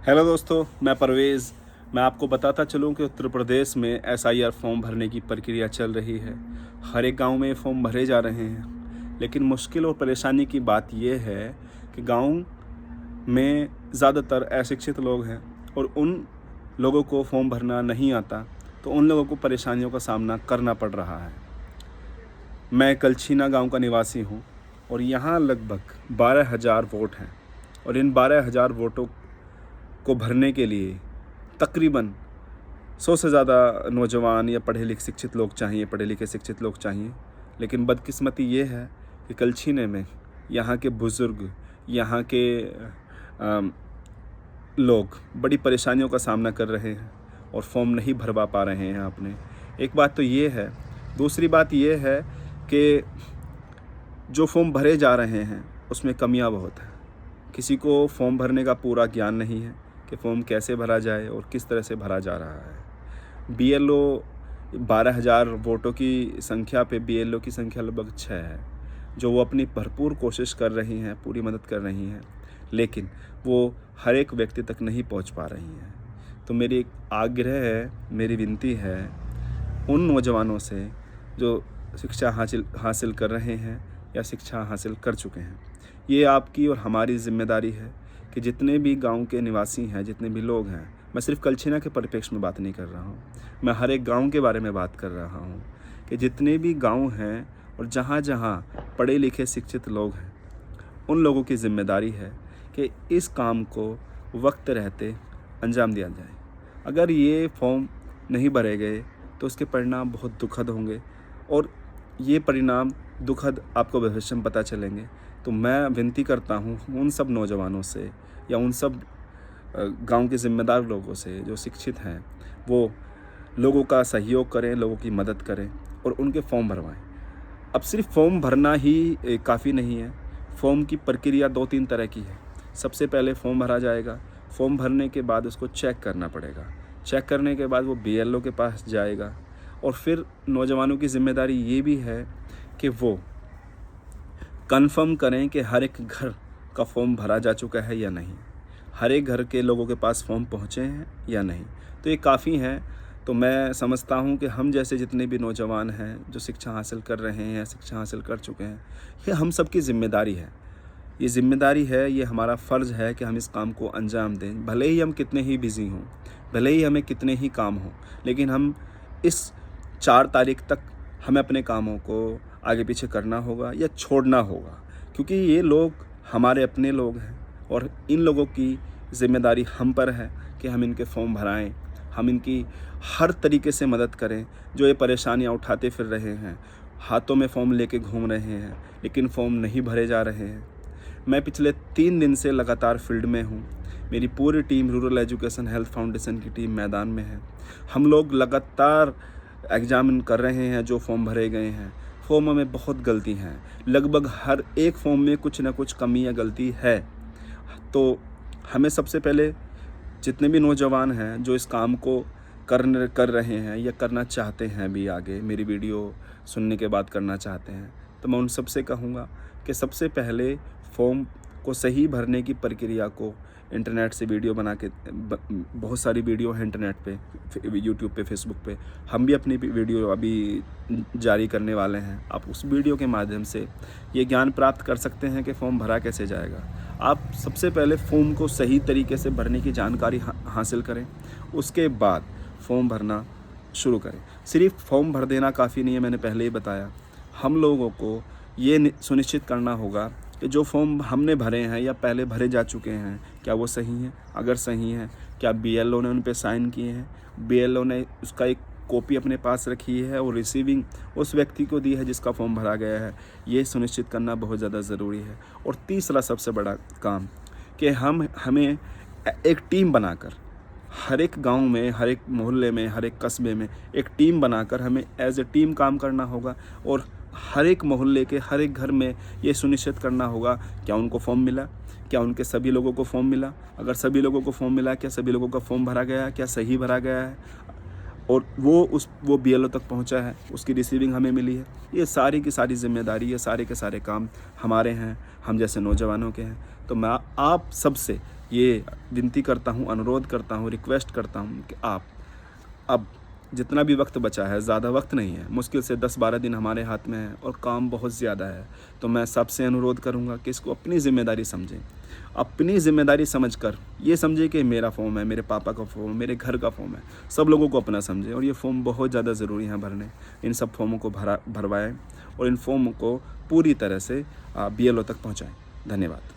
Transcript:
Hello दोस्तों, मैं परवेज़। मैं आपको बताता चलूं कि उत्तर प्रदेश में एसआईआर फॉर्म भरने की प्रक्रिया चल रही है। हर एक गांव में ये फॉर्म भरे जा रहे हैं, लेकिन मुश्किल और परेशानी की बात यह है कि गांव में ज़्यादातर अशिक्षित लोग हैं और उन लोगों को फॉर्म भरना नहीं आता, तो उन लोगों को परेशानियों का सामना करना पड़ रहा है। मैं कलछीना गांव का निवासी हूं और यहाँ लगभग 12,000 वोट हैं और इन 12,000 वोटों को भरने के लिए तकरीबन 100 से ज़्यादा नौजवान या पढ़े लिखे शिक्षित लोग चाहिए। लेकिन बदकिस्मती ये है कि कलछीने में यहाँ के बुज़ुर्ग, यहाँ के लोग बड़ी परेशानियों का सामना कर रहे हैं और फॉर्म नहीं भरवा पा रहे हैं अपने। एक बात तो ये है। दूसरी बात ये है कि जो फॉर्म भरे जा रहे हैं उसमें कमियां बहुत हैं। किसी को फॉर्म भरने का पूरा ज्ञान नहीं है कि फॉर्म कैसे भरा जाए और किस तरह से भरा जा रहा है। बीएलओ 12,000 वोटों की संख्या पे बीएलओ की संख्या लगभग 6 है, जो वो अपनी भरपूर कोशिश कर रही हैं, पूरी मदद कर रही हैं, लेकिन वो हर एक व्यक्ति तक नहीं पहुंच पा रही हैं। तो मेरी एक आग्रह है, मेरी विनती है उन नौजवानों से जो शिक्षा हासिल कर रहे हैं या शिक्षा हासिल कर चुके हैं, ये आपकी और हमारी जिम्मेदारी है कि जितने भी गांव के निवासी हैं, जितने भी लोग हैं, मैं सिर्फ कलछीना के परिप्रेक्ष्य में बात नहीं कर रहा हूँ, मैं हर एक गांव के बारे में बात कर रहा हूँ कि जितने भी गांव हैं और जहाँ जहाँ पढ़े लिखे शिक्षित लोग हैं, उन लोगों की जिम्मेदारी है कि इस काम को वक्त रहते अंजाम दिया जाए। अगर ये फॉर्म नहीं भरे गए तो उसके परिणाम बहुत दुखद होंगे और ये परिणाम दुखद आपको भविष्य में पता चलेंगे। तो मैं विनती करता हूँ उन सब नौजवानों से या उन सब गांव के ज़िम्मेदार लोगों से जो शिक्षित हैं, वो लोगों का सहयोग करें, लोगों की मदद करें और उनके फॉर्म भरवाएं। अब सिर्फ फॉर्म भरना ही काफ़ी नहीं है। फॉर्म की प्रक्रिया 2-3 तरह की है। सबसे पहले फॉर्म भरा जाएगा। फॉर्म भरने के बाद उसको चेक करना पड़ेगा। चेक करने के बाद वो बीएलओ के पास जाएगा और फिर नौजवानों की ज़िम्मेदारी ये भी है कि वो कंफर्म करें कि हर एक घर का फॉर्म भरा जा चुका है या नहीं, हर एक घर के लोगों के पास फॉर्म पहुँचे हैं या नहीं। तो ये काफ़ी हैं। तो मैं समझता हूँ कि हम जैसे जितने भी नौजवान हैं जो शिक्षा हासिल कर रहे हैं या शिक्षा हासिल कर चुके हैं, ये हम सब की ज़िम्मेदारी है। ये ज़िम्मेदारी है, ये हमारा फ़र्ज़ है कि हम इस काम को अंजाम दें। भले ही हम कितने ही बिज़ी हों, भले ही हमें कितने ही काम हों, लेकिन हम इस 4 तारीख तक हमें अपने कामों को आगे पीछे करना होगा या छोड़ना होगा, क्योंकि ये लोग हमारे अपने लोग हैं और इन लोगों की ज़िम्मेदारी हम पर है कि हम इनके फॉर्म भराएं, हम इनकी हर तरीके से मदद करें। जो ये परेशानियां उठाते फिर रहे हैं, हाथों में फॉर्म लेके घूम रहे हैं लेकिन फॉर्म नहीं भरे जा रहे हैं। मैं पिछले 3 दिन से लगातार फील्ड में हूँ। मेरी पूरी team rural education health foundation की टीम मैदान में है। हम लोग लगातार एग्जामिन कर रहे हैं जो फॉर्म भरे गए हैं। फॉर्म में बहुत गलती हैं, लगभग हर एक फॉर्म में कुछ ना कुछ कमी या गलती है। तो हमें सबसे पहले जितने भी नौजवान हैं जो इस काम को कर रहे हैं या करना चाहते हैं, भी आगे मेरी वीडियो सुनने के बाद करना चाहते हैं, तो मैं उन सबसे कहूँगा कि सबसे पहले फॉर्म को सही भरने की प्रक्रिया को इंटरनेट से वीडियो बना के बहुत सारी वीडियो हैं इंटरनेट पे, यूट्यूब पे, फेसबुक पे। हम भी अपनी वीडियो अभी जारी करने वाले हैं। आप उस वीडियो के माध्यम से ये ज्ञान प्राप्त कर सकते हैं कि फॉर्म भरा कैसे जाएगा। आप सबसे पहले फॉर्म को सही तरीके से भरने की जानकारी हासिल करें, उसके बाद फॉर्म भरना शुरू करें। सिर्फ फॉर्म भर देना काफ़ी नहीं है, मैंने पहले ही बताया। हम लोगों को ये सुनिश्चित करना होगा कि जो फॉर्म हमने भरे हैं या पहले भरे जा चुके हैं, क्या वो सही हैं? अगर सही हैं, क्या बीएलओ ने उन पे साइन किए हैं? बीएलओ ने उसका एक कॉपी अपने पास रखी है और रिसीविंग उस व्यक्ति को दी है जिसका फॉर्म भरा गया है? ये सुनिश्चित करना बहुत ज़्यादा ज़रूरी है। और तीसरा सबसे बड़ा काम कि हमें एक टीम बनाकर हर एक गांव में, हर एक मोहल्ले में, हर एक कस्बे में एक टीम बनाकर हमें एज ए टीम काम करना होगा और हर एक मोहल्ले के हर एक घर में ये सुनिश्चित करना होगा क्या उनको फॉर्म मिला, क्या उनके सभी लोगों को फॉर्म मिला। अगर सभी लोगों को फॉर्म मिला, क्या सभी लोगों का फॉर्म भरा गया है, क्या सही भरा गया है और वो बीएलओ तक पहुंचा है, उसकी रिसीविंग हमें मिली है। ये सारी की सारी जिम्मेदारी, ये सारे के सारे काम हमारे हैं, हम जैसे नौजवानों के हैं। तो मैं आप सबसे ये विनती करता हूँ, अनुरोध करता हूँ, रिक्वेस्ट करता हूँ कि आप अब जितना भी वक्त बचा है, ज़्यादा वक्त नहीं है, मुश्किल से 10-12 दिन हमारे हाथ में है और काम बहुत ज़्यादा है। तो मैं सबसे अनुरोध करूँगा कि इसको अपनी ज़िम्मेदारी समझें। अपनी ज़िम्मेदारी समझकर ये समझें कि मेरा फॉर्म है, मेरे पापा का फॉर्म है, मेरे घर का फॉर्म है। सब लोगों को अपना समझें और ये फॉर्म बहुत ज़्यादा ज़रूरी है भरने। इन सब फॉर्मों को भरवाएँ और इन फॉर्म को पूरी तरह से BLO तक पहुँचाएँ। धन्यवाद।